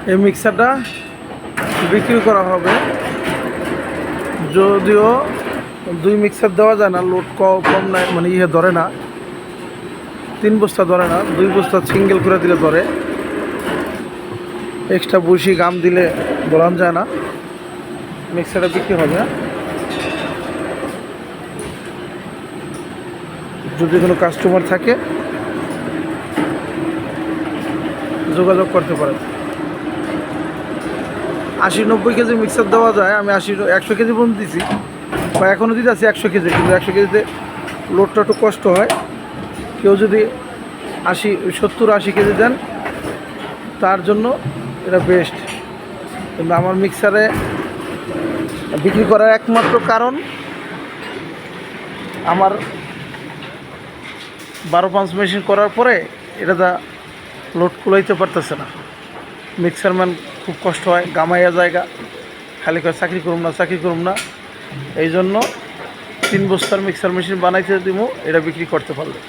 এই মিক্সারটা বিক্রি করা হবে, যদিও 2 মিক্সার দেওয়া যায় না, লোড কম নাই, মানে ধরে না, 3 বস্তা ধরে না, 2 বস্তা সিঙ্গেল করে দিলে ধরে, এক্সট্রা বসি গাম দিলে বলান যায় না। মিক্সারটা বিক্রি হবে, যদি কোনো কাস্টমার থাকে যোগাযোগ করতে পারেন। 80-90 কেজি মিক্সার দেওয়া যায়, আমি 100 কেজি পর্যন্ত দিছি, বা এখনও দিতে আছি 100 কেজি, কিন্তু 100 কেজিতে লোডটা একটু কষ্ট হয়। কেউ যদি 70-80 কেজি দেন তার জন্য এটা বেস্ট। কিন্তু আমার মিক্সারে বিক্রি করার একমাত্র কারণ আমার 12-5 মেশিন করার পরে এটা লোড কুলাইতে পারতেছে না। মিক্সারম্যান খুব কষ্ট হয়, গামাইয়া জায়গা, খালি করে চাকরি করুম না। এই জন্য 3 বস্তার মিক্সার মেশিন বানাইতে দিব, এটা বিক্রি করতে পারলে।